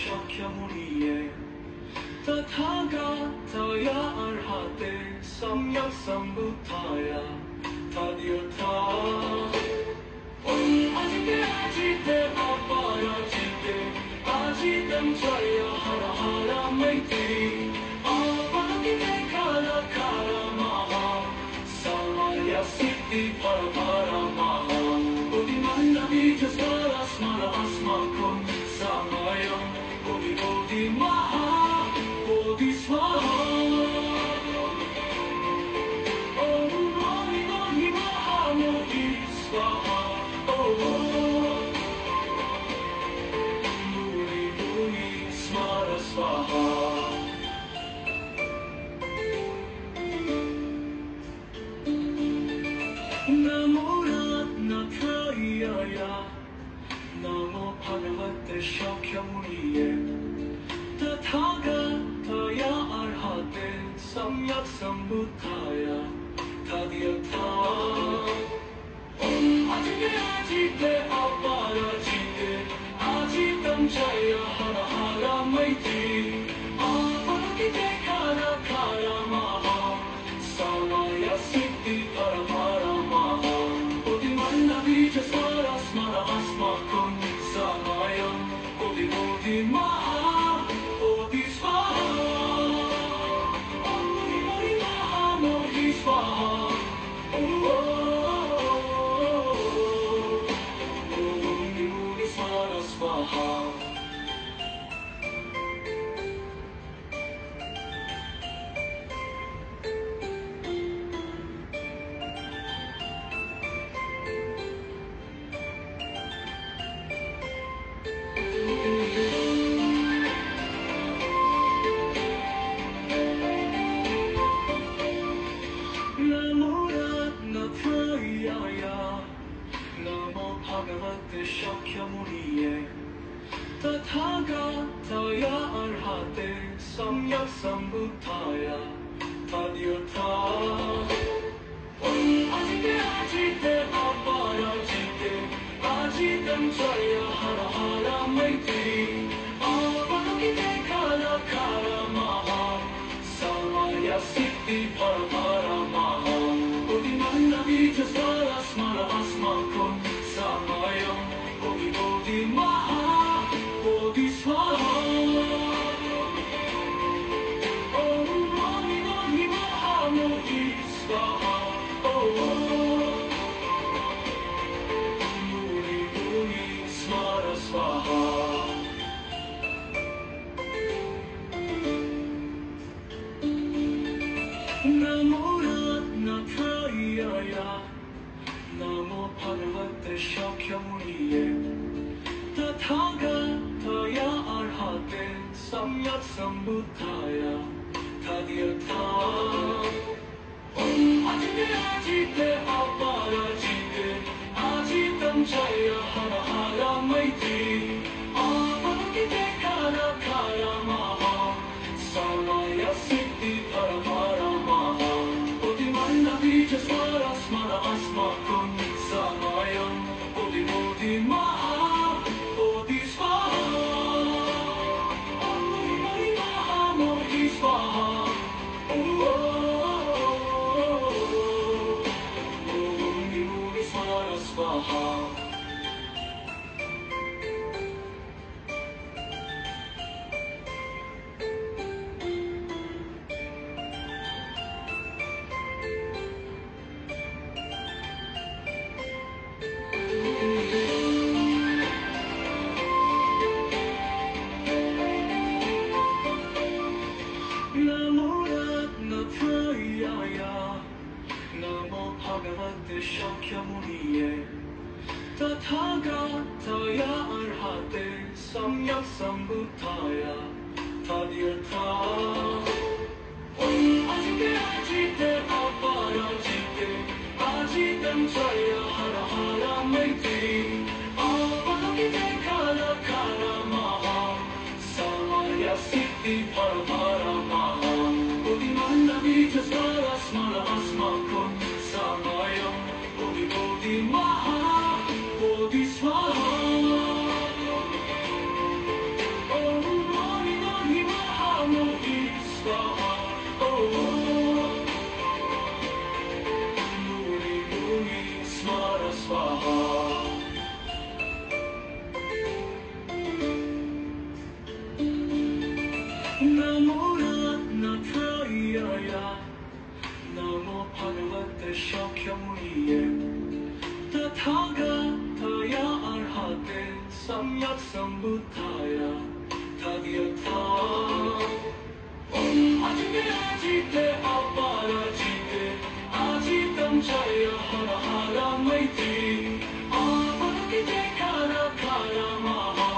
Shakyamuni Tathagata Arhate Samyak Sambuddhaya Tadyatha Om Ajite Ajite Aparajite Ajitam Jaya Hara Hara Maitri Avalokite Kala Kala Maha Samaya Siddhi Para Maha Bodhimanda Bija Smara Smara Asmakum Samayam Bodhi Bodhi Maha Bodhi Swaha Om Mani Mani Maha Bodhi Swaha Om Muni Muni Smara Swaha Namo Ratnatayaya Namo Bhagavate Shakyamuni Tathagata Arhate Samyak Sambuddhaya Tadyatha Om Ajite Ajite Aparajite Ajitam Jaya Hara Hara Maitri Avalokite Kala Kala Maha Samaya Siddhi Para Maha Bodhimanda Bija Smara Smara Asmakum Samayam Bodhi Bodhi Maha Bodhi Swaha Om Mani Mani Maha Bodhi Swaha Om Muni Muni Smara Swaha Namo Ratnatayaya Namo Bhagavate Shakyamuni Tathagata Arhate Samyak Sambuddhaya Tadyatha Om Ajite Ajite Aparajite Ajitam Jaya Hara Hara Maitri Avalokite Kala Kala Maha Samaya Siddhi Para Maha Bodhimanda Bija Smara Smara Asmakum Samayam Bodhi Bodhi Maha Bodhi Swaha Om Mani Mani Maha Bodhi Swaha Om Muni Muni Smara Swaha Namo Ratnatayaya Namo Bhagavate Shakyamuni Tathagata Arhate Samyak Sambuddhaya Tadyatha Om Ajite Ajite Aparajite Ajitam Jaya Hara Hara Maitri Avalokite Kala Kala Maha Samaya Siddhi Para Maha Bodhimanda Bija Smara Smara Asmakum Samayam Bodhi Bodhi Maha Bodhi Swaha Om Mani Mani Maha Bodhi Swaha Om Muni Muni Smara Swaha Namo Ratnatayaya Namo Bhagavate Shakyamuni Tathagata Arhate Samyak Sambuddhaya Tadyatha Om Ajite Ajite Aparajite Ajitam Jaya Hara Hara Maitri Avalokite Kala Kala Maha Samaya Siddhi Para Maha Bodhimanda Bija Smara Smara Asmakum Samayam Bodhi Bodhi Maha Bodhi Swaha Om 나무라 나타이야야 너무 파괴왔대 샤켜무니에 तथागतया अर्हते सम्यक् सम्बुद्धाय तद्यथा अजिते अजिते अपराजिते अजितं जय हर हर मैत्री अपरकिते कर कर महा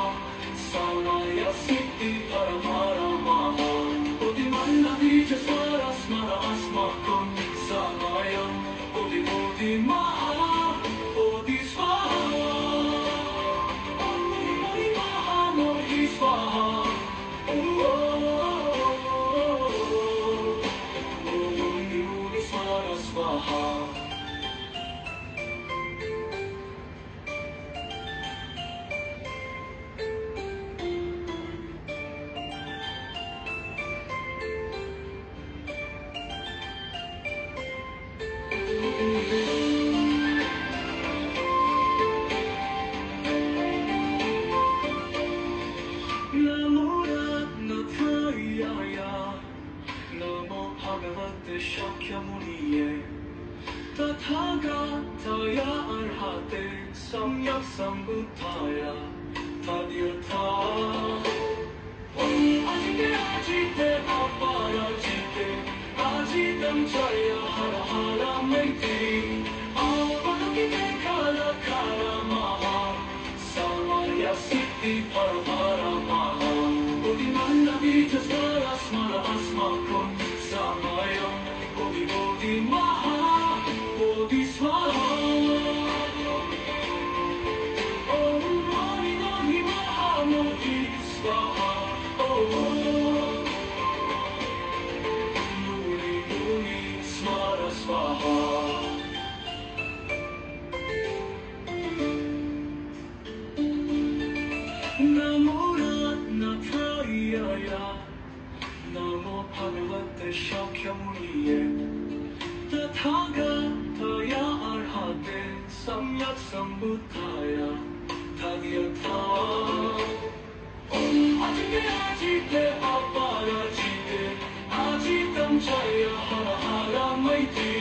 समय सिद्धि परमरमः बुद्धिमन्नबीज स्वर स्मर अस्माकं समयं बुद्धिमहा तथागतया अर्हते सम्यक् सम्बुद्धाय तद्यथा अजिते अजिते अपराजिते अजितं जय हर हर मैत्री अपरकिते कर कर महा समय सिद्धि परमरमः बुद्धिमन्नबीज स्वर स्मर अस्माकं समयं बुद्धिमहा नमो भगवते शाक्यमुनिये तथागतया अर्हते सम्यक् सम्बुद्धाय तद्यथा अजिते अजिते अपराजिते अजितं जय हर हर मैत्री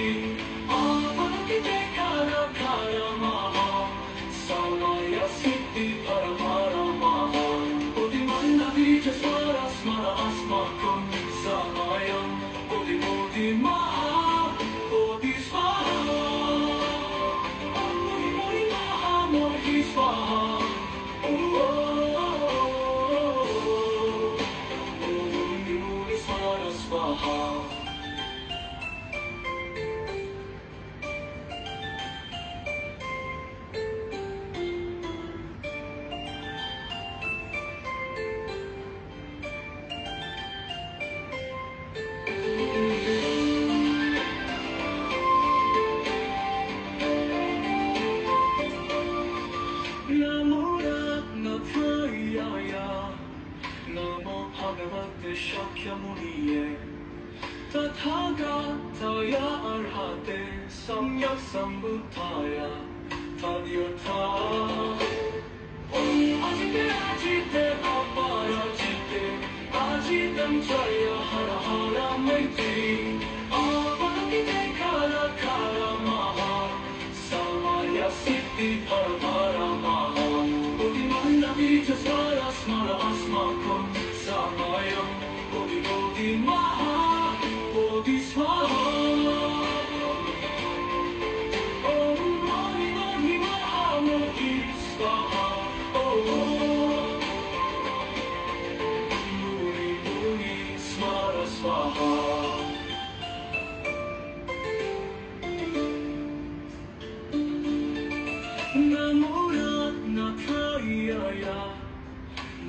अपरकिते कर कर महा समय सिद्धि परमरमः बुद्धिमन्नबीज स्वर स्मर अस्माकं समयं बुद्धिमहा तथागतया अर्हते सम्यक् सम्बुद्धाय तद्यथा अजिते अजिते अपराजिते अजितं जय हर हर मैत्री अपरकिते कर कर महा समय सिद्धि परमरमः बुद्धिमन्नबीज स्वर स्मर अस्माकं समयं बुद्धिमहा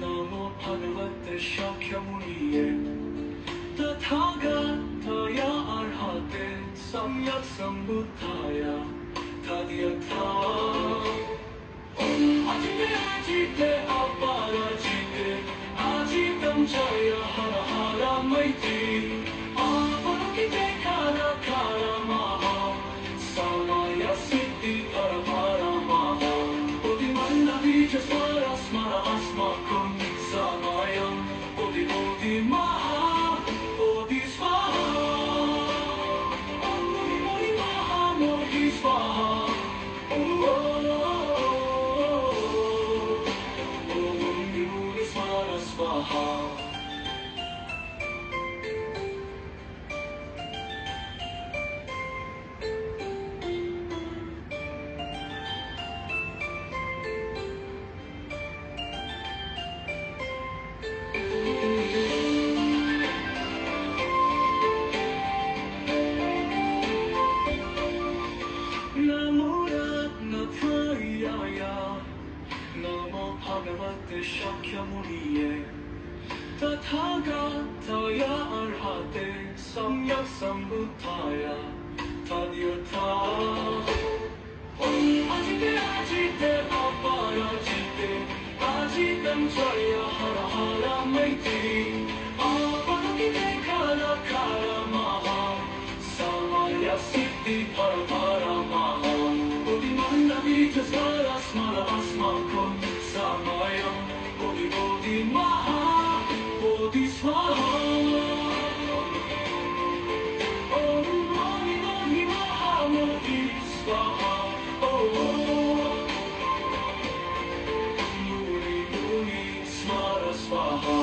नमो भगवते शाक्यमुनिये तथागतया अर्हते सम्यक् सम्बुद्धाय तद्यथा अजिते अजिते अपराजिते अजितं जय हर हर मैत्री अपरकिते कर कर महा समय सिद्धि परमरमः बुद्धिमन्नबीज स्वर स्मर अस्माकं समयं बुद्धिमहा भगवते शाक्यमुनिये तथागताय अर्हते सम्यक् सम्बुद्धाय तद्यथा अजिते अजिते अपराजिते अजितं जय हर हर मैत्री अपरकिते खर खर महा समय सिद्धि पर महा बुद्धिमन्दवीच स्मर अस्माकं Samayam Bodhi Bodhi Maha Bodhi Swaha Om Bodhi Bodhi Maha Bodhi Swaha Muni Muni Smara Swaha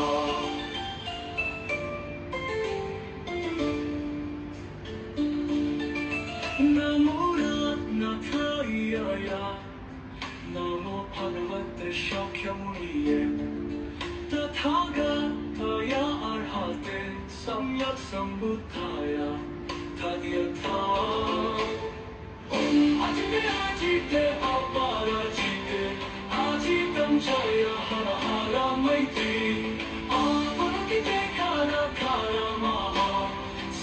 Namo Ratnatayaya Namo Bhagavate Shakyamuniye Tathagataaya Arhate Samyak Sambuddhaya Tadyatha Om Ajite Ajite Aparajite Ajitam Jaya Hara Hara Maitri Aparakite Kara Kara Maha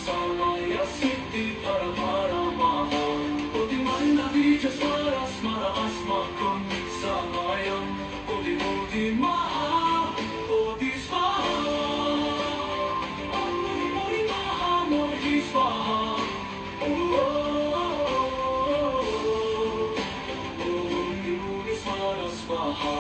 Samaya Siddhi Paramara Maha Buddhimandavija Swara Smara Asmakam Samayam Bodhi Bodhi Maha Bodhi Swaha Om Bodhi Bodhi Maha Bodhi Swaha Om Bodhi Bodhi Smara Swaha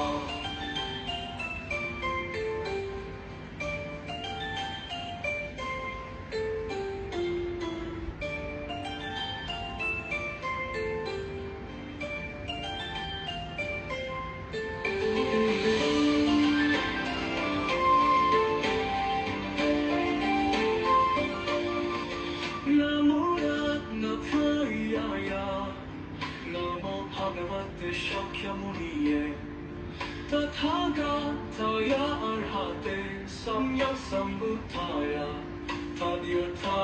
Bhagavate Shakyamuniye Tathagataaya Arhate Samyak Sambuddhaya Tadyatha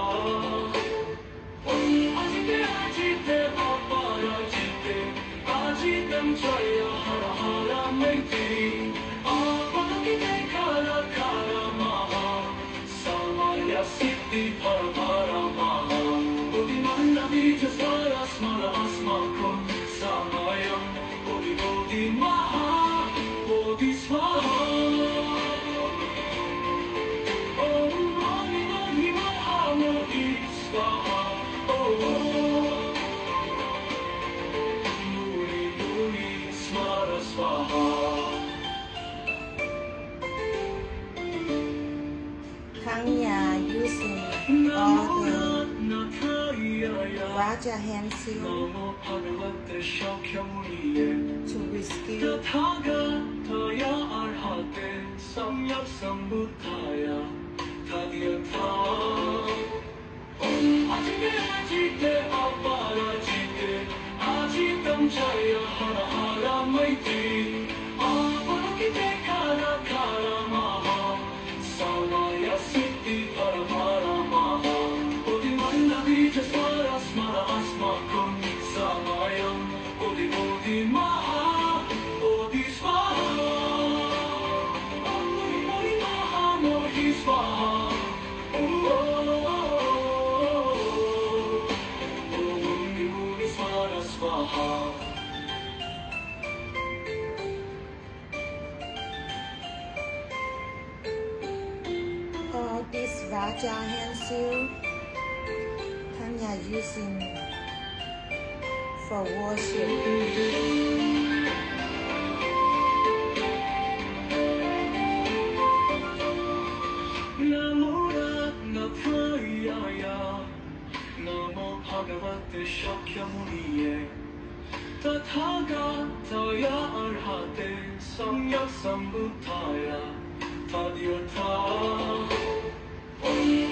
Om Ajite Ajite Aparajite Ajitam Jaya Hara Hara Maitri Aparakite Kara Kara Maha Samaya Siddhi Paramara Maha Buddhimandavija Swara Smara Asmakam Samayam Bodhi Bodhi Maha Bodhi Swaha Om Bodhi Bodhi Maha Bodhi Swaha Muni Muni Smara Swaha Kanya using all the Raja hand seal to rescue Tathagataaya Arhate Samyak Sambuddhaya Tadyatha Om Ajite Ajite Aparajite Ajitam Jaya Hara Hara Maitri Aparakite Kara Kara Maha Samaya Siddhi Paramara Maha Buddhimandavija Swara Smara Asmakam Samayam Bodhi Bodhi Maha Bodhi Swaha Om Bodhi Bodhi Maha Bodhi Swaha Om Muni Muni Smara Swaha all this Raja hand seal Kanya using for worship. Namo Ratnatayaya Namo Bhagavate Shakyamuniye Tathagataaya Arhate Samyak Sambuddhaya 타디어타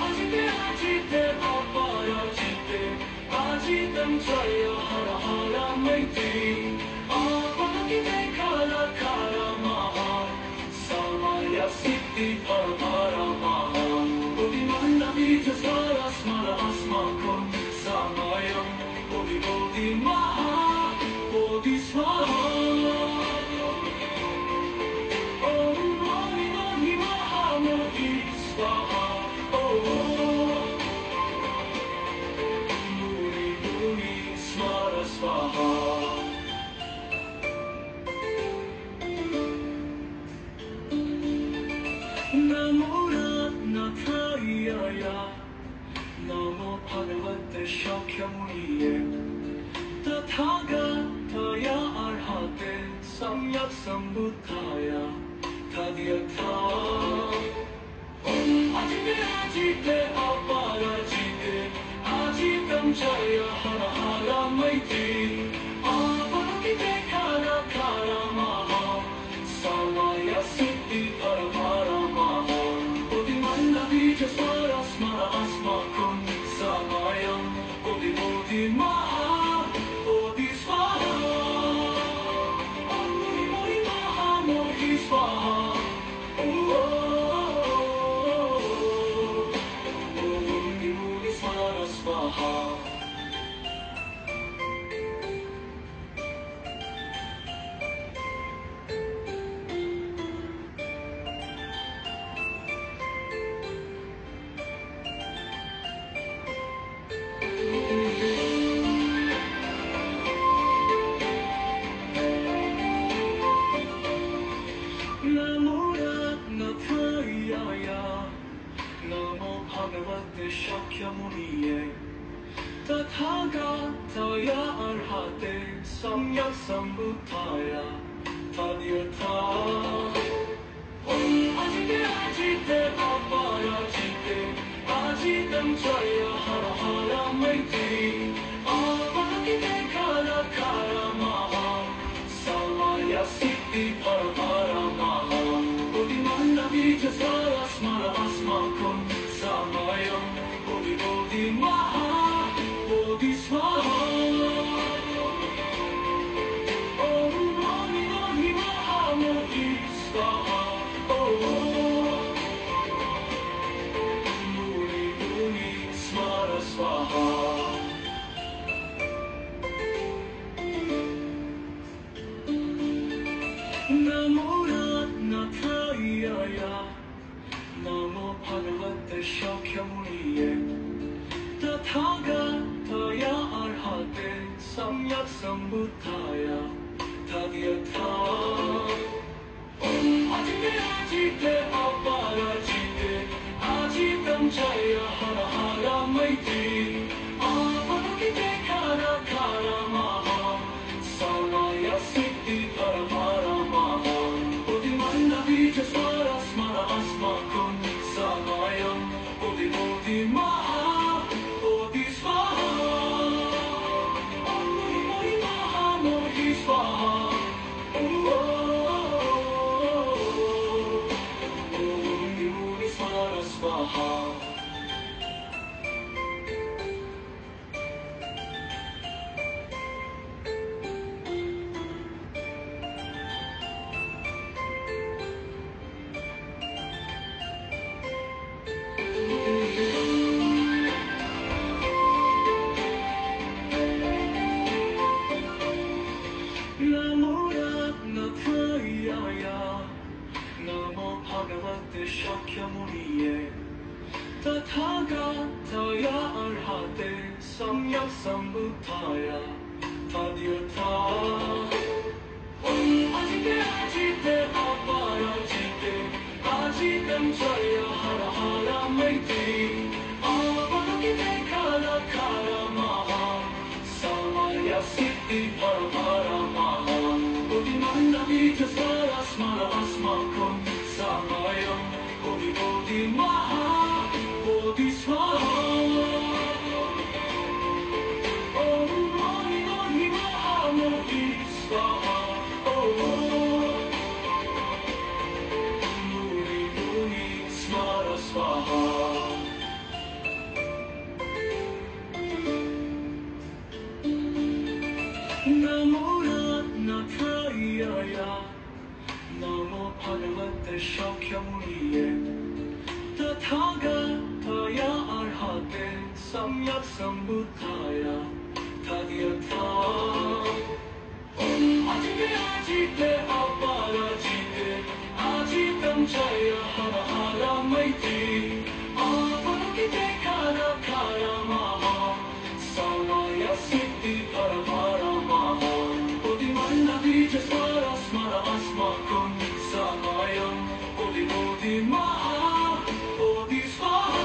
아지대 아빠야 지대 아지담 자야 하라 메이티 아빠가 기대 카라 마하 사마야 시티 파라 마하 우리 만나기 저사라 스마라 아스마콘 사마야 우리 마하 보디 스마하 너무 파괴했대 샤캬무니에 타타가타야 알하테 삼약삼부타야 타디아타 아지대 아빠라지대 아지담자야 하라 메이티 아빠라기대 카라 마하 사마야 시티 파라 마하 어디 만나기 저사라 스마라 아스마콘 사마야 어디 마하 어디 스마하 어디 마하 어디 스마하 너무 파괴했대 샤캬무니에 타타가타야 알하테 삼약삼부타야 타디아타 아지대 아빠야 지대 아지담자야 하라 메이티 아빠기대 카라 마하 사마야 시티 파라 마하 어디 만나기 저사라 스마라 아스마콘 사마야 어디 마하 어디 스마하 어디 마하 어디 스마하 무니 스마라 스마하 나무라 나타이야야 너무 파괴했대 샤캬무니에 타타가타야 알하테 삼약삼부타야 타디아타 아지대 아빠라지대 아지담자야 하라 메이티 아빠기대 카라 마하 사마야 시티 파라 마하 어디 만나기 저사라 스마라 아스마콘 사마야 어디 마하 어디 스마하 어디 마하 어디 스마하 우리 스마라 스마하 너무 파괴했대 샤캬무니에 타타가타야 알하테 삼약삼부타야 타디아타 아지대 아빠라지대 아지담자야 하라 메이티 아빠기대 카라 마하 사마야 시티 파라 마하 어디 만나기 저사라 스마라 아스마콘 사마야 어디 마하 어디 스마하 어디 마하 어디 스마하 तथागताय अर्हते सम्यक् सम्बुद्धाय तद्यथा अजिते अजिते अपराजिते अजितं जय हर हर मैत्री अपरकिते कर कर महा समय सिद्धि परमः बुद्धिमन्नबीज स्मर स्मर अस्माकं समयं बुद्धि महा बोधि स्वाहा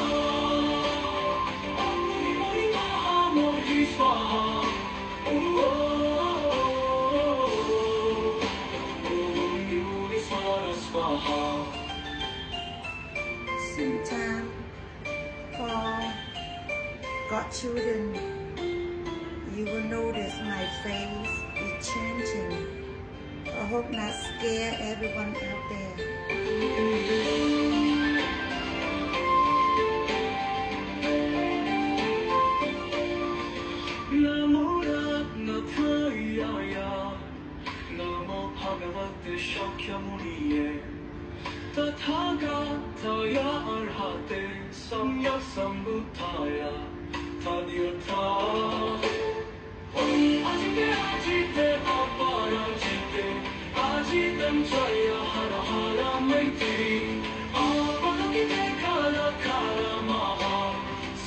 मुनि महा मोहि स्वाहा Sometimes for godchildren, you will notice my face is changing. I hope not scare everyone out there. Namo Ratnatayaya Namo Bhagavate Shakyamuniye Tathāgataya Arhate Samyak Sambuddhaya Tadyatha Ajite Ajite Aparajite Ajitam Jaya Hara Hara Maitri Aparakite Kara Kara Maha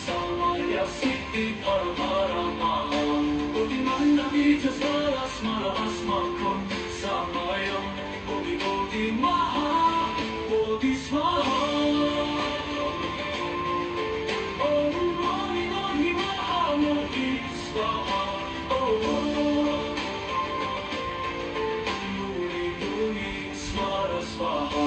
Samaya Siddhi Paramaramaha Buddhimannabija Smara Smara Asmakum Samayam Bodhi Bodhi Maha Bodhi Swaha Om Mani Mani Maha Bodhi Swaha Muni Muni Smara Swaha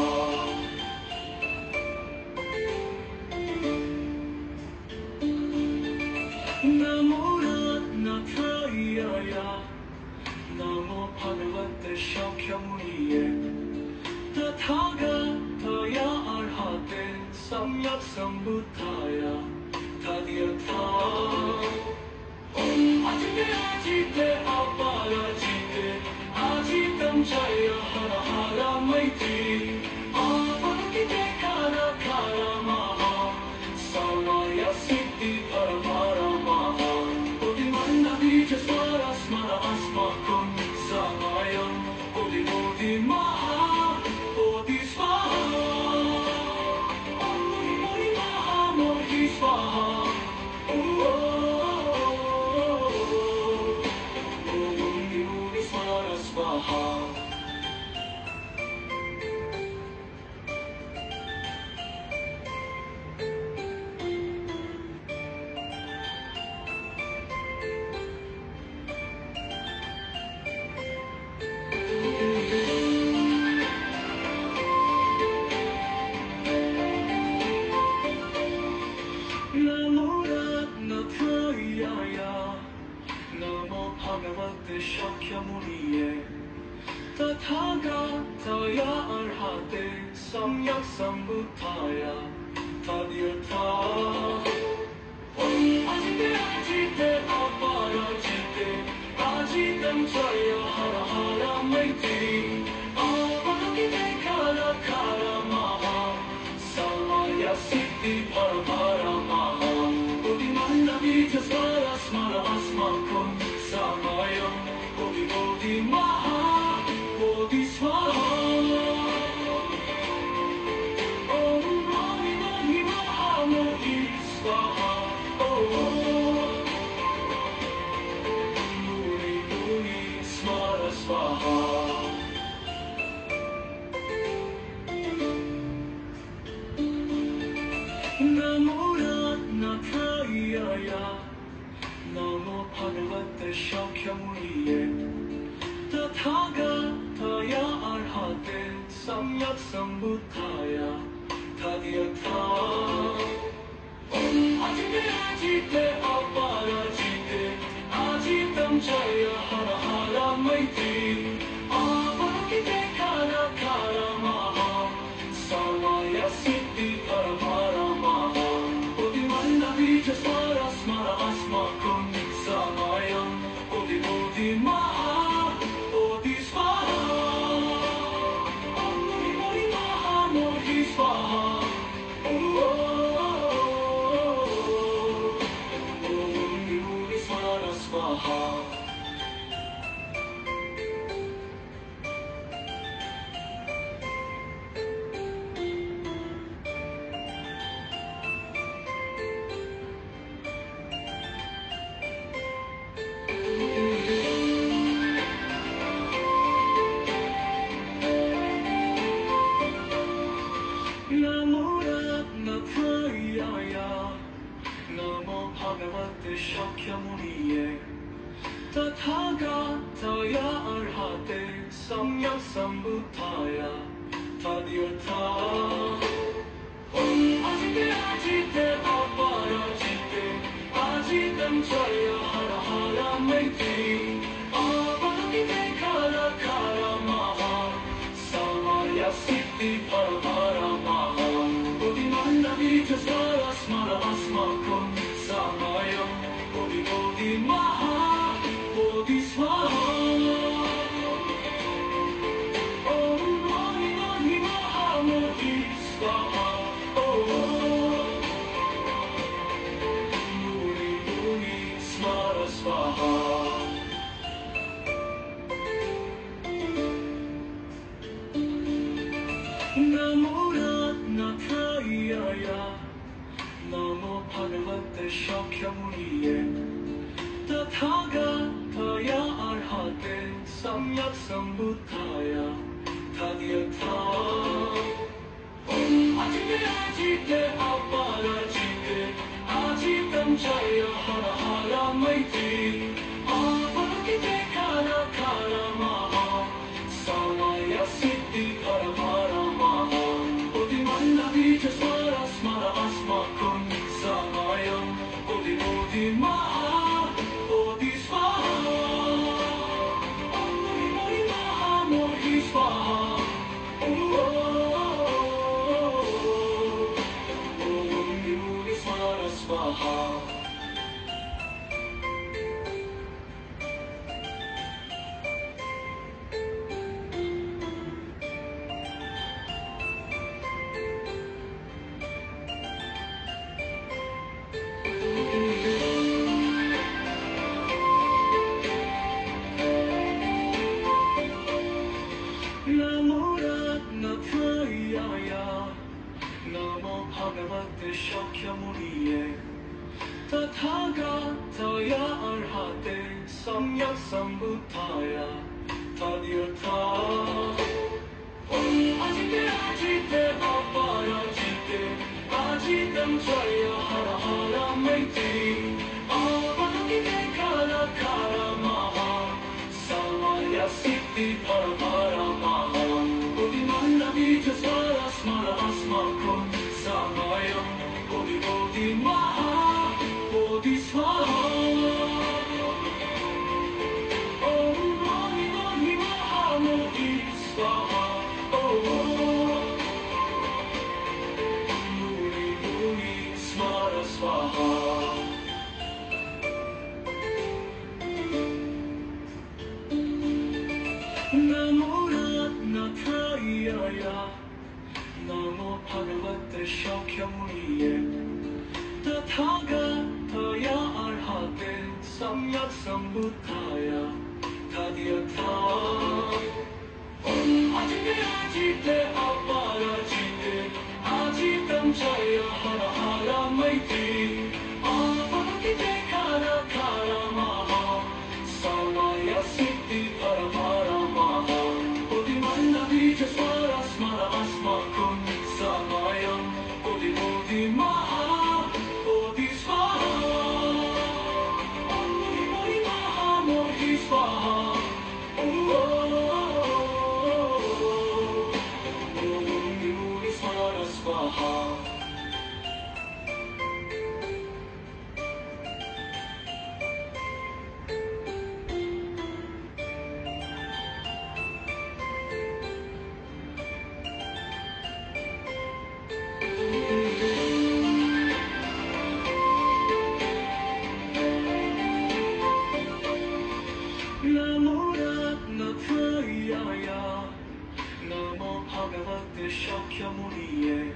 Namo Ratnatayaya Namo Bhagavate Shakyamuniye Tathāgataya Arhate Samyak Sambuddhaya Tadyatha Ajite Ajite Aparajite Ajitam Jaya Hara Hara Maitri Aparakite Kara Kara Maha Samaya Siddhi Paramaramaha Buddhimannabija Smara Smara Asmakum Samayam Bodhi Bodhi Maha Bodhi Swaha Om Muni Muni Maha Bodhi Swaha Om Muni Muni Smara Swaha Namo Ratnatayaya Namo Bhagavate Shakyamuniye Tathāgataya Arhate Samyak Sambuddhaya Tadyatha Ajite Ajite Aparajite Ajitam Jaya Hara Hara Maitri Aparakite Kara Kara Maha Samaya Siddhi Paramaramaha Buddhimannabija Smara Smara Asmakum Samayam Bodhi Bodhi Maha Bodhi Swaha Om Mani Mani Maha Bodhi Swaha Muni Muni Smara Swaha Namo Ratnatayaya Namo Bhagavate Shakyamuniye Tathāgataya Arhate Samyak Sambuddhaya Tadyatha Ajite Ajite Aparajite Ajitam Jaya Hara Hara Maitri Aparakite Kara Kara Maha Samaya Siddhi Paramaramaha Buddhimannabija Smara Smara Asmakum Samayam Bodhi Bodhi Maha Bodhi Swaha Om Muni Muni Maha Bodhi Swaha Om shakyamuni Tathagataaya arhate samyak sambuddhaya Tadhyatha Om Ajite Ajite Aparajite Ajitam Jaya Hara Hara Maiti Avalokite Kala Kala Maha Samaya Siddhi Paramara Maha Bodhimanda Vijasvara Smara Asmakam Samayam Bodhi Bodhi Maha Bodhi Swaha Om Mani Mani Maha Bodhi Swaha Muni Muni Smara Swaha Namo Ratnatayaya Namo Bhagavate Shakyamuni Tathagataaya Arhate Samyak Sambuddhaya Tadhyatha Om Ajite Ajite Aparajite Ajitam Jaya Hara Hara Maiti Avalokite Kala Kala Maha Samaya Siddhi Paramara Maha Bodhimanda Vijasvara Smara Asmakam Samayam Bodhi Bodhi Maha Bodhi Swaha Om Mani Mani Maha Bodhi Swaha Om Muni Muni Smara Swaha Namo Ratnatayaya Namo Bhagavate Shakyamuni Tathagataaya Arhate Samyak Sambuddhaya Tadhyatha Om Ajite Ajite Aparajite Ajitam Jaya Hara Hara Maiti Avalokite Kala Kala Maha Samaya Siddhi Paramara Maha Bodhimanda Vijasvara Smara Asmakam Samayam Bodhi Bodhi Maha Bodhi Swaha Om Mani Mani Maha Bodhi Swaha Muni Muni Smara Swaha Namo Ratnatayaya Namo Bhagavate Shakyamuni Tathagataaya Arhate Samyak Sambuddhaya Tadhyatha Om Ajite Ajite Aparajite Ajitam Jaya Hara Hara Maiti Avalokite Kala Kala Maha Samaya Siddhi Paramara Maha Bodhimanda Vijasvara Smara Asmakam Samayam Bodhi Bodhi Maha Bodhi Swaha Om Mani Mani Maha Bodhi Swaha Om Muni Muni Smara Swaha Namo Ratnatayaya Namo Bhagavate Shakyamuni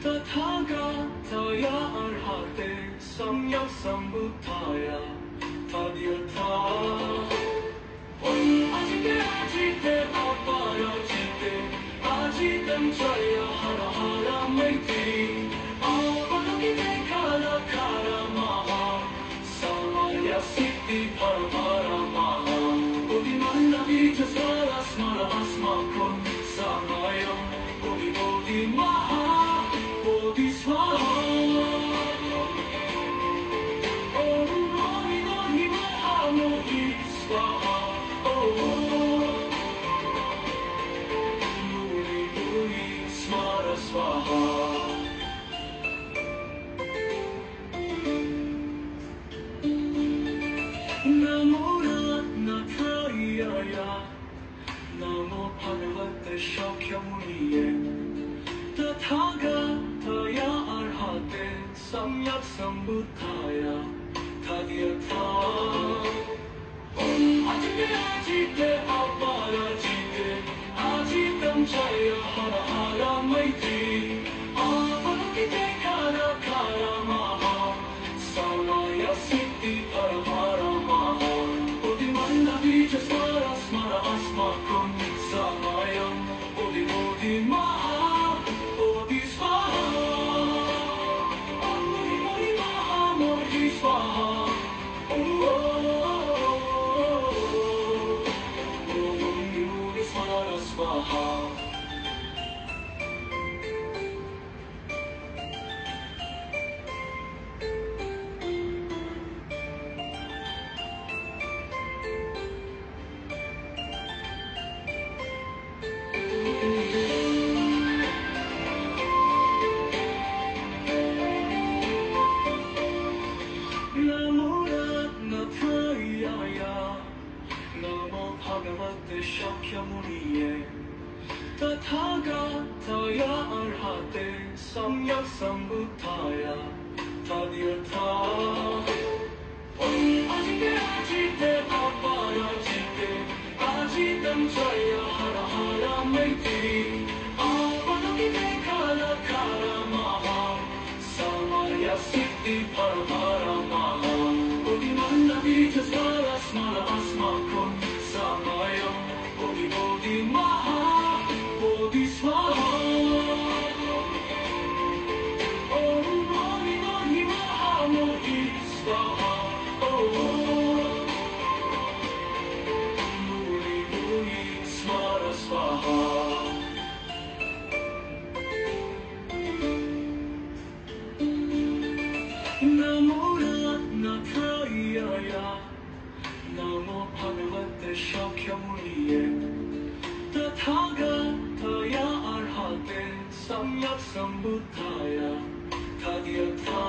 Tathagataaya Arhate Samyak Sambuddhaya Tadhyatha Om Ajite Ajite Aparajite Ajitam Jaya Hara Hara Maiti Avalokite Kala Kala Maha Samaya Siddhi Paramara Maha Bodhimanda Vijasvara Smara Asmakam Samayam Bodhi Bodhi Maha Bodhi Swaha Om Samyak Sambuddhaya Tadhyatha Om Ajite Ajite Aparajite Ajitam Jaya Hara Hara Maitri Avalokite Kara Kara Maha Samaya Siddhi Paramara Maha Bodhimanda Bija Smara Smara Asmakum Samayam Bodhi Bodhi Maha Bodhi Swaha Om Bodhi Bodhi Maha Bodhi Swaha Om Bodhi Bodhi Smara Swaha Namo Ratnathrayaya Namo Bhagavate Shakyamuniye Tathagataya Arhate Samyak Sambuddhaya Tadhyatha Om Ajite Ajite Aparajite Ajitam Jaya Hara Hara Maitri Avalokite Kala Kala Maha Samaya Siddhi Paramara Maha Bodhimanda Bija Smara Smara Asmakum Samayam Bodhi Bodhi Maha Bodhi Swaha Om Bodhi Bodhi Maha Bodhi Swaha Om Bodhi Bodhi Smara Swaha Namo Ratnathrayaya Namo Bhagavate Shakyamuniye Tathagataya Arhate Samyak Sambuddhaya Tadhyatha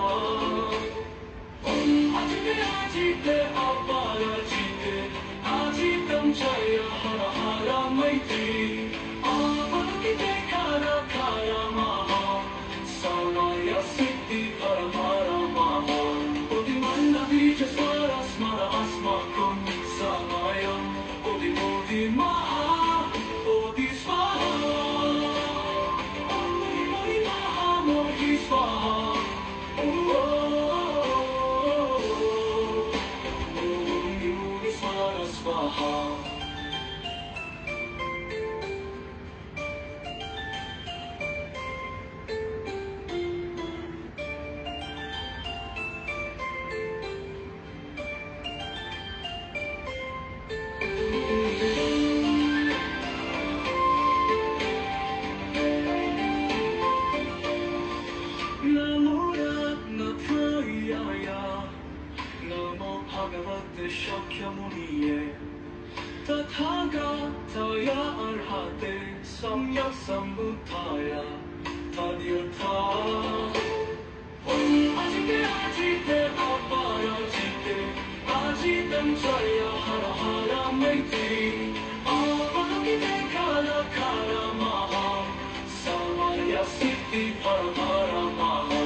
Om Ajite Ajite Aparajite Ajitam Jaya Hara Hara Maitri Avalokite Kara Kara Maha Samaya Siddhi Paramara Maha Bodhimanda Bija Smara Smara Asmakum Samayam Bodhi Bodhi Maha Bodhi Swaha Om Bodhi Bodhi Maha Bodhi Swaha Om Bodhi Bodhi Smara Swaha Namo Ratnathrayaya Namo Bhagavate Shakyamuniye Tathagataya Arhate Samyak Sambuddhaya Tadhyatha Om Ajite Ajite Aparajite Ajitam Jaya Hara Hara Maitri Avalokite Kala Kala Maha Samaya Siddhi Paramara Maha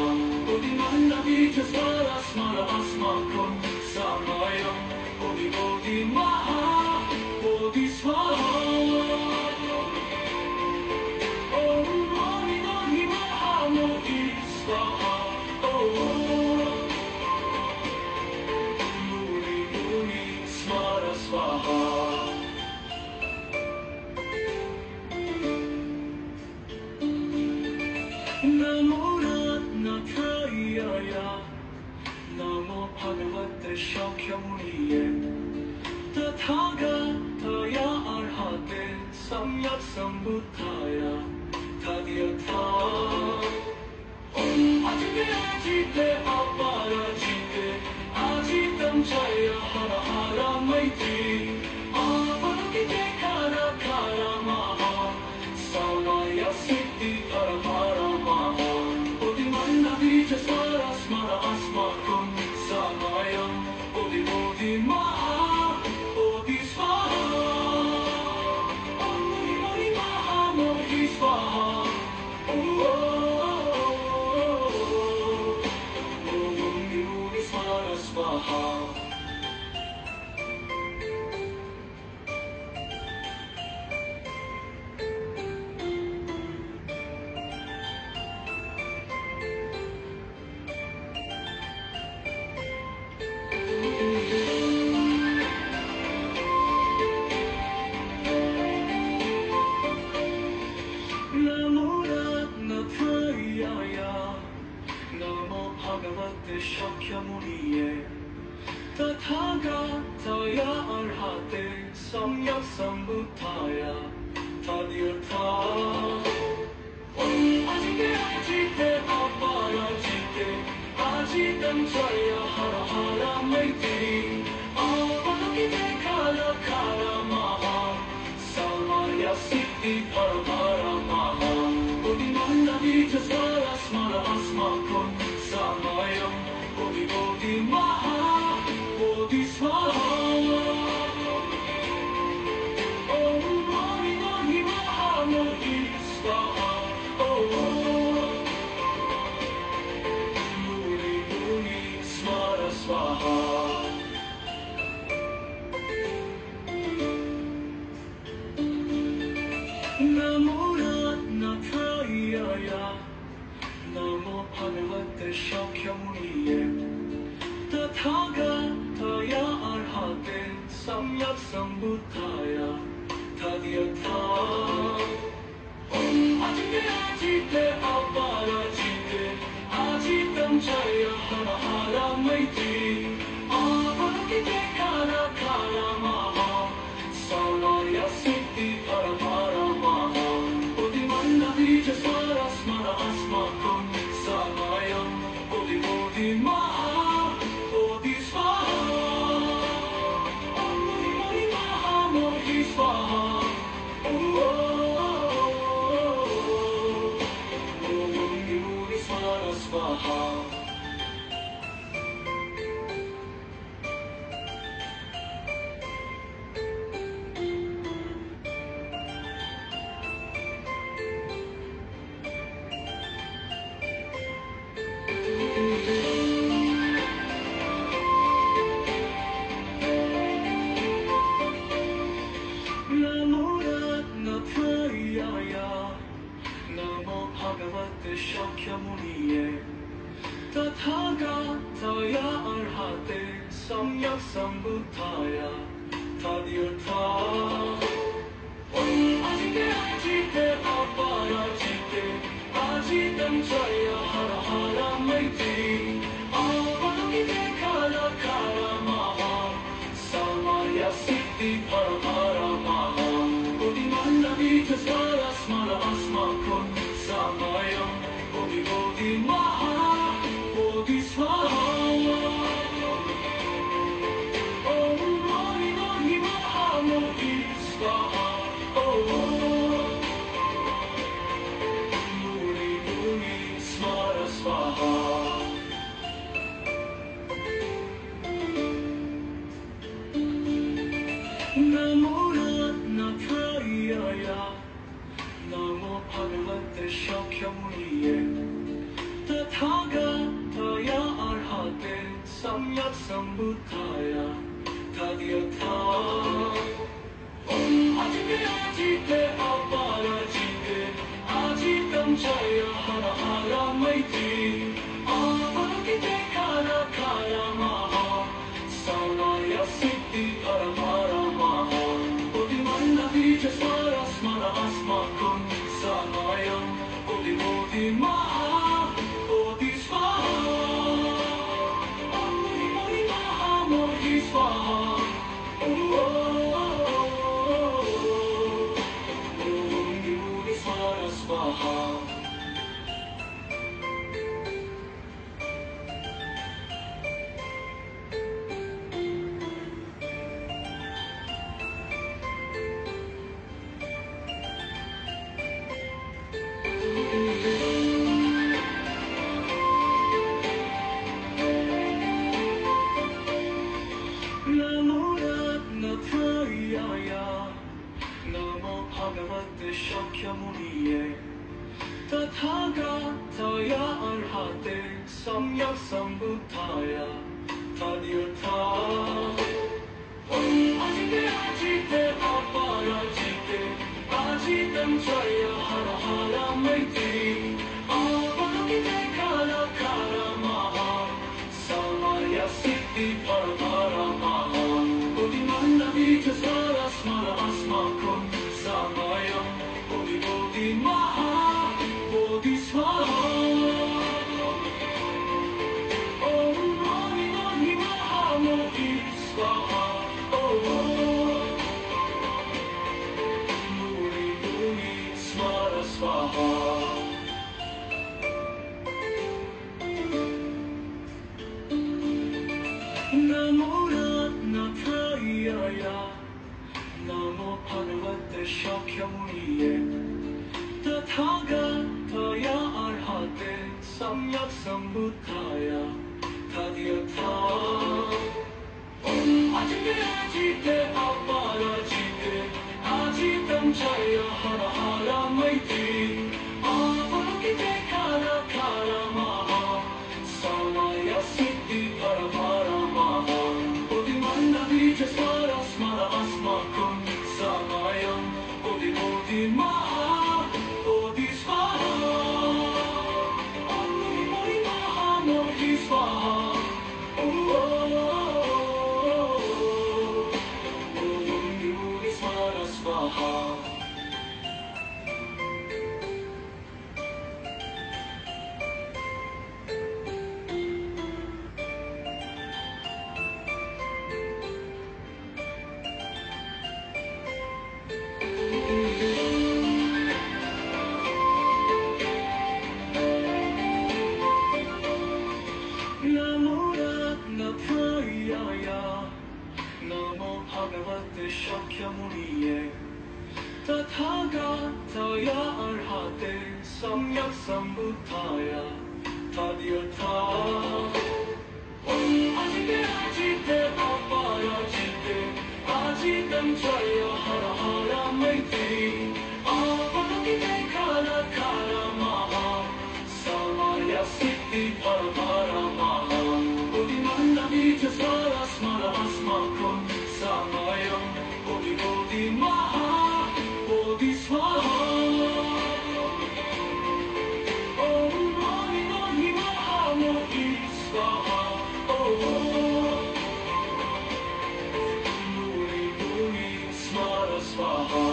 Bodhimanda Bija Smara Smara Asmakum Samayam Bodhi Bodhi Maha Bodhi Swaha Om Bodhi Bodhi Maha Bodhi Swaha Om Bodhi Bodhi Smara Swaha Namo Ratnathrayaya Namo Bhagavate Shakyamuniye Tathagataya Arhate Samyak Sambuddhaya Tadhyatha Om Ajite Ajite Aparajite Ajitam Jaya Hara Hara Maitri Avalokite Kara Kara Maha Samaya Siddhi Paramara Maha Bodhimanda Bija Smara Smara Asmakum Samayam Bodhi Bodhi Maha Bodhi Swaha Om Bodhi Bodhi Maha Bodhi Swaha Om Bhagavate Shakyamuni Tathagataaya Arhate Samyak Sambuddhaya Tadhyatha Om Ajite Ajite Aparajite Ajitam Jaya Hara Hara Maiti Avalokite Kala Kala Maha Samaya Siddhi Paramara Maha Bodhimanda Vijasvara Smara Asmakun Samayam Bodhi Bodhi Maha Bodhi Swaha Om Mani Mani Maha Bodhi Swaha Om Muni Muni Smara Swaha Namo Ratnatayaya Namo Bhagavate Shakyamuni Tathagataaya Arhate Samyak Sambuddhaya Tadhyatha Om Ajite Ajite Aparajite Ajitam Jaya Hara Hara Maiti Avalokite Kala Kala Maha Samaya Siddhi Paramara Maha Bodhimanda Vijasvara Smara Asmakun Samayam Bodhi Bodhi Maha Bodhi Swaha Om Mani Mani Maha Bodhi Swaha Om Muni Muni Smara Swaha Namo Ratnatayaya Namo Bhagavate Shakyamuni Tathagataaya Arhate Samyak Sambuddhaya Tadhyatha Om Ajite Ajite Aparajite Ajitam Jaya Hara Hara Maiti Avalokite Kala Kala Maha Samaya Siddhi Paramara Maha Bodhimanda Vijasvara Smara Asmakun Samayam Bodhi Bodhi Maha Bodhi Swaha Om Mani Mani Maha Bodhi Swaha Om Muni Muni Smara Swaha Namo Ratnatayaya Namo Bhagavate Shakyamuni Tathagataaya Arhate Samyak Sambuddhaya Tadhyatha Om Ajite Ajite Aparajite Ajitam Jaya Hara Hara Maiti Avalokite Kala Kala Maha Samaya Siddhi Paramara Maha Bodhimanda Vijasvara Smara Asmakun Samayam Bodhi Bodhi Maha Bodhi Swaha Om Mani Mani Maha Bodhi Swaha Om Muni Muni Smara Swaha Namo Ratnatayaya Namo Bhagavate Shakyamuni Tathagataaya Arhate Samyak Sambuddhaya Tadhyatha Om Ajite Ajite Aparajite Ajitam Jaya Hara Hara Maiti Avalokite Kala Kala Maha Samaya Siddhi Paramara Maha Bodhimanda Vijasvara Smara Asmakun Samayam Bodhi Bodhi Maha Bodhi Swaha Buddhaya Tadyatha Om Ajite Ajite Aparajite Ajitam Jaya Hara Hara Maitri Avalokite Kara Kara Maha Samaya Siddhi Para Para Maha Bodhimanda Bija Smara Smara Asmakum Samayam Bodhi Bodhi Maha Bodhi Swaha Om Muni Muni Maha Bodhi Swaha Om Muni Smara Swaha Namo Ratnatayaya Namo Bhagavate Shakyamuniye Tathagataya Arhate Samyak Sambuddhaya Tadyatha Om Ajite Ajite Aparajite Ajitam Jaya Hara Hara Maitri Avalokite Kara Kara Maha Samaya Siddhi Para Para Maha Bodhimanda Bija Smara Smara Asmakum Samayam Bodhi Bodhi Maha Bodhi Swaha Om Mani Mani Maha Bodhi Swaha Om Muni Muni Smara Swaha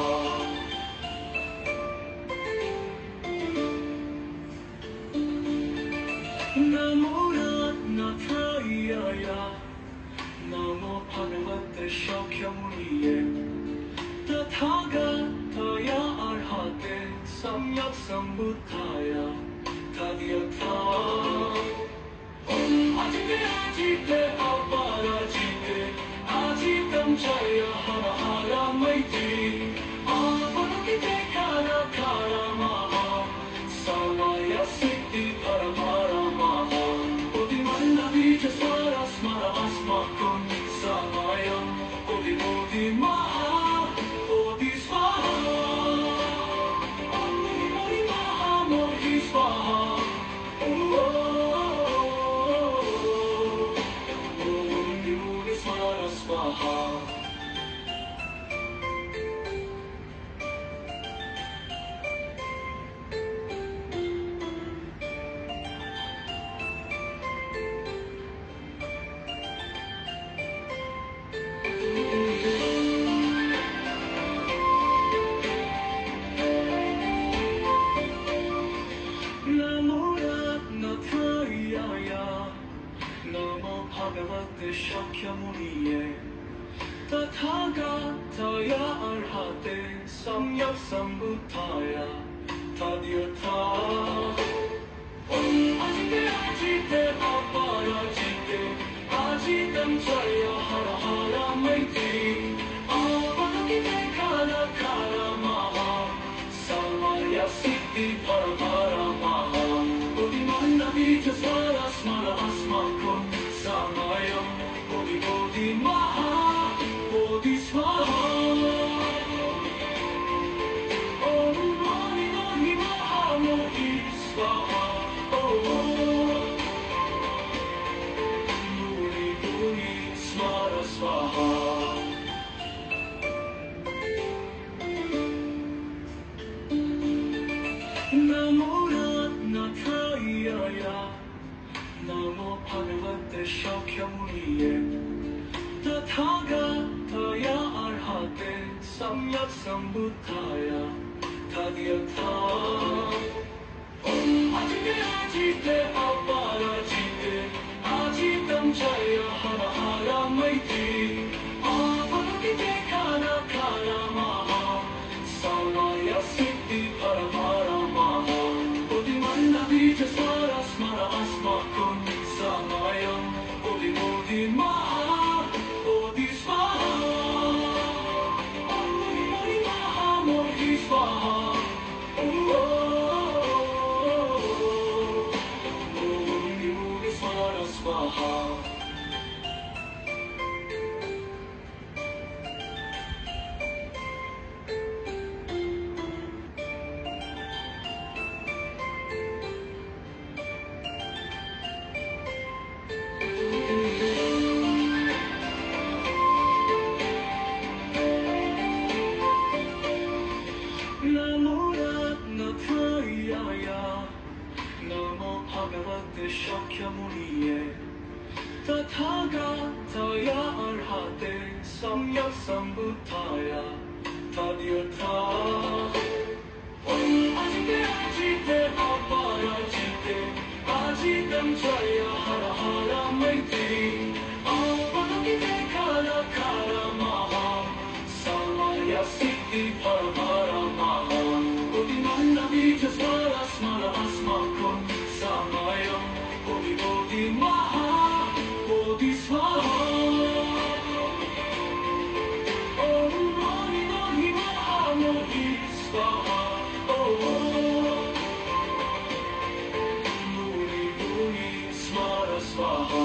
Namo Ratnatayaya Namo Bhagavate Shakyamuniye Tathagataya Arhate Samyak Sambuddhaya Tadyatha Om Ajite Ajite Aparajite Ajitam Jaya Hara Hara Maitri Avalokite Kara Kara Maha Samaya Siddhi Para Para Maha Bodhimanda Bija Smara Smara Asmakum Samayam Bodhi Bodhi Maha Bodhi Swaha Om Muni Muni Maha Bodhi Swaha Om Muni Smara Swaha Namo Ratnatayaya Namo Bhagavate Shakyamuniye Tathagataya Arhate Samyak Sambuddhaya Tadyatha Om Ajite Ajite Aparajite Ajitam Jaya Hara Hara Maitri Avalokite Kara Kara Maha Samaya Siddhi Para Para Maha Bodhimanda Bija Smara Smara Asmakum Samayam Bodhi Bodhi Maha Bodhi Swaha Om Mani Mani Maha Bodhi Swaha Om Muni Muni Smara Swaha Namo Ratnatayaya Namo Bhagavate Shakyamuniye Tathagataya Arhate Samyak Sambuddhaya Tadyatha Om Ajite Ajite Aparajite Ajitam Jaya Hara Hara Maitri Avalokite Kara Kara Maha Samaya Siddhi Para Para Maha Bodhimanda Bija Smara Smara Asmakum Samayam Bodhi Bodhi Maha Bodhi Swaha Om Muni Muni Maha Bodhi Swaha Om स्वाहा नमो रत्नत्रयाय नमो भगवते शाक्यमुनिये तथागताय अर्हते सम्यक् सम्बुद्धाय तद्यथा अजिते अजिते अपराजिते अजितं जय हर हर मैत्री अपराजिते काल काल महा समय सिद्धि परमः बुद्धिमन्नवीच स्मर स्मर अस्माकं समयं बोधि बोधि महा बोधि स्वाहा ॐ मोहि मोहि महा मोहि स्वाहा मुनि मुनि स्मर स्वाहा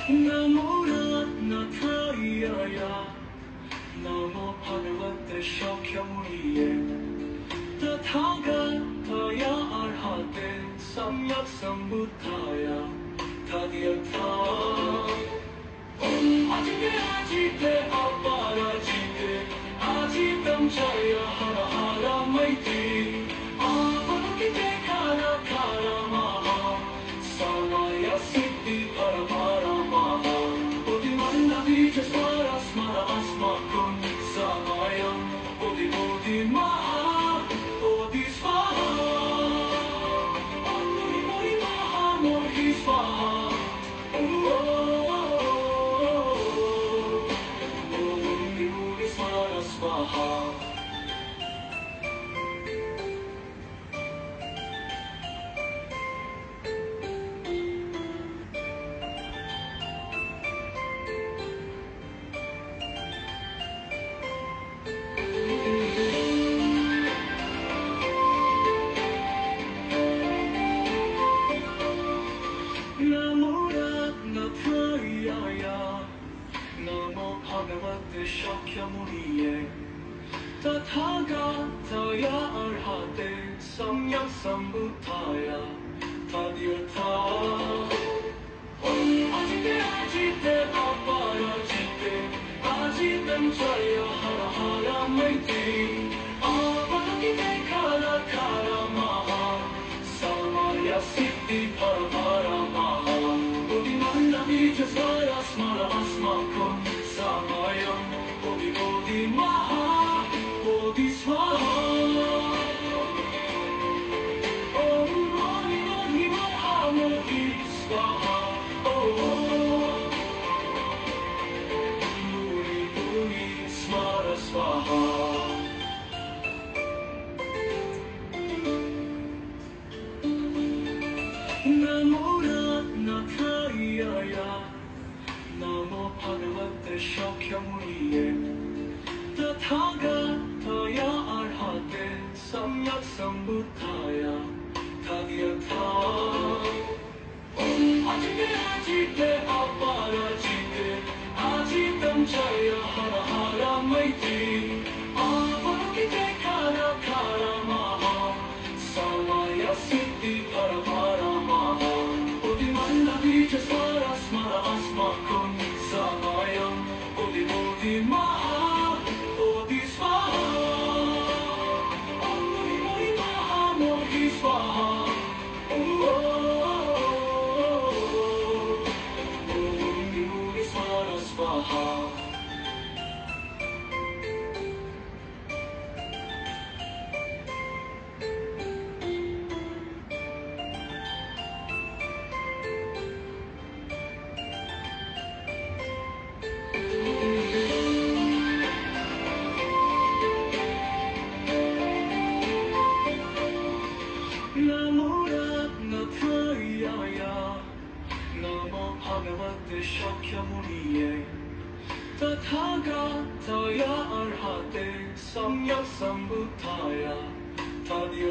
नमो रत्नत्रयाय नमो भगवते शाक्यमुनिये तथागताय अर्हते सम्यक् सम्बुद्धाय तद्यथा अजिते अजिते अपराजिते अजितं जय हर हर मैत्री अपराजिते काल काल महा समय सिद्धि परमः बुद्धिमन्नवीच स्मर स्मर अस्माकं समयं बोधि बोधि महा बोधि स्वाहा ॐ मुनि मुनि महा मोहि स्वाहा मुनि मुनि स्मर स्वाहा नमो रत्नत्रयाय नमो भगवते शाक्यमुनिये तथागताय अर्हते सम्यक् सम्बुद्धाय तद्यथा अजिते अजिते अपराजिते अजितं जय हर हर मैत्री अपराजिते काल काल महा समय सिद्धि परमः बुद्धिमन्नवीच स्मर स्मर अस्माकं समयं बोधि बोधि महा बोधि स्वाहा ॐ मोहि मोहि महा मोहि स्वाहा मुनि मुनि स्मर स्वाहा नमो रत्नत्रयाय नमो भगवते शाक्यमुनिये तथागताय अर्हते सम्यक् सम्बुद्धाय तद्यथा अजिते अजिते अपराजिते अजितं जय हर हर मैत्री अपराजिते काल काल महा समय सिद्धि परमः बुद्धिमन्नवीच स्मर स्मर अस्माकं समयं बोधि बोधि महा बोधि स्वाहा ॐ मुनि मुनि महा मोहि स्वाहा मुनि मुनि स्मर स्वाहा नमो रत्नत्रयाय नमो भगवते शाक्यमुनिये तथागताय अर्हते सम्यक् सम्बुद्धाय तद्यथा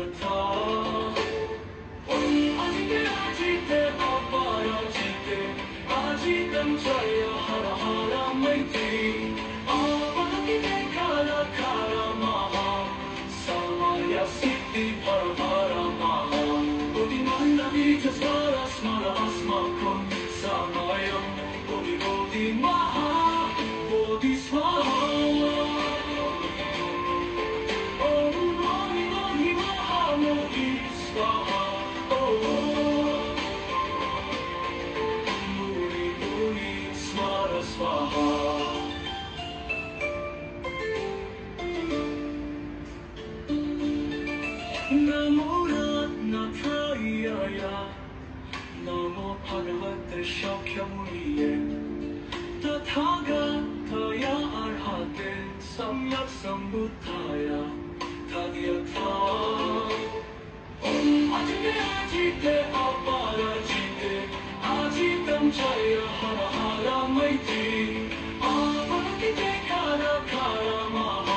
스마라 아스마콘 사마영 보디 보디 마하 보디 스와하 옴 너니 너니 마하 모디 스와하 무리 무리 스마라 스와하 나무라 나타이야야 너무 파괴했대 샤캬무리에 타타가타야 알하데 삼약삼부타야 타디야타 아직대 아직대 아빠라지대 아직 남자야 하라하라 마이티 아바라키테 카라카라 마하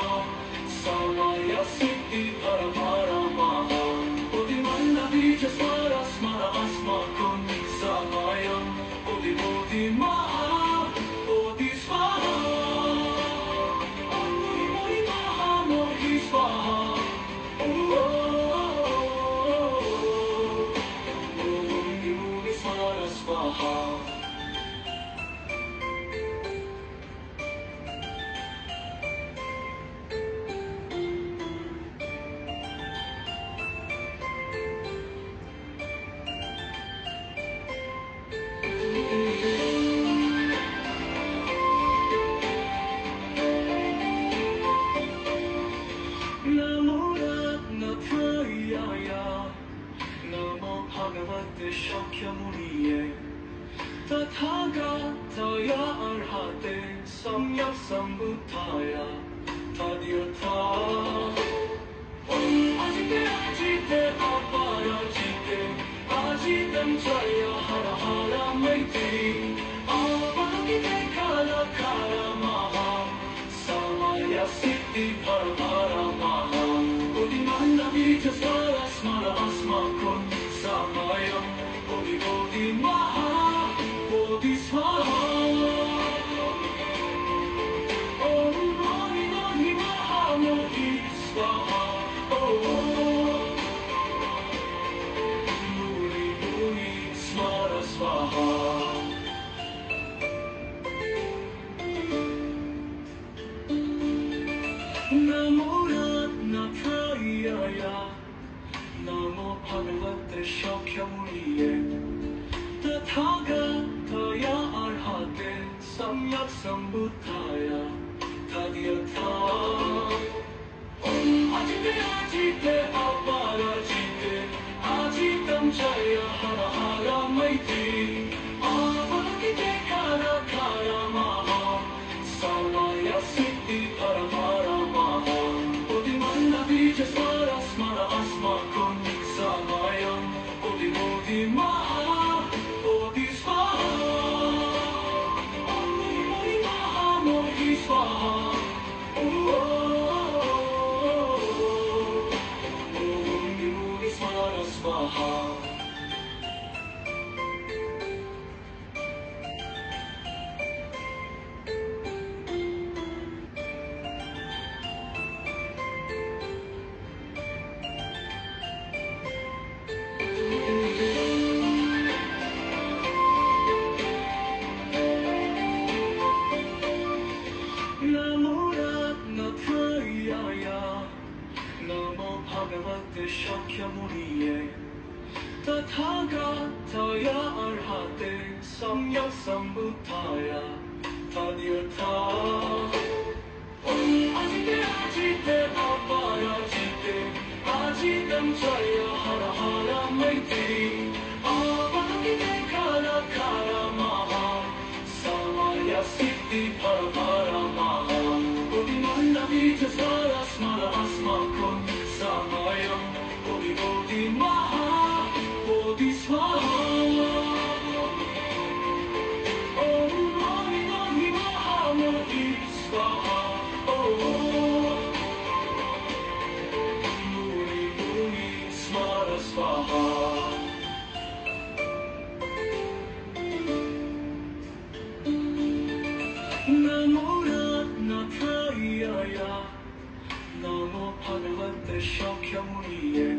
사마야 시티 파라파라 마하 어디 만나비 자스마라 스마라 아스마콘 사마야 어디 어디 마하 어디 스마라 어디 어디 마하 어디 스마라 어디 스마라 스마하 나무라 나타이야야 너무 파괴했대 샤캬무리에 타타가타야 알하데 삼약삼부타야 타디야타 아직대 아직대 아빠라지대 아직 남자야 하라하라 마이티 아바라키테 카라카라 마하 사마야 시티 파라파라 마하 어디 만나비 자스마라 스마라 아스마콘 사마야 어디 어디 마하 어디 스마라 너니 너니 마하 어디 스마라 무리 무리 스마라 스마하 나무라 나타이야야 너무 파괴했대 샤캬무리에 타타가타야 알하데 삼약삼부타야 타디야타 아직대 아직대 아빠라지대 아직 남자야 하라하라 마이티 아바라키테 카라카라 마하 사마야 시티 파라파라 마하 어디 만나비 자스마라 스마라 아스마콘 사마야 어디 어디 마하 어디 스와하 어디 어디 마하 어디 스와하 무리 스마라 스와하 나무라 나타이야야 너무 파괴했대 샤캬무리에 타타가타야 알하데 삼약삼부타야 타디야타 아직대 아직대 아빠라지대 아직 남자야 하라하라 마이티 아바라키테 카라카라 마하 사마야 시티 파라파라 마하 어디 만나비 자스마라 스마라 아스마콘 사마야 어디 어디 마하 어디 스와하 너니 너니 마하 어디 스와하 무리 무리 스마라 스와하 나무라 나타이야야 너무 파괴했대 샤캬무리에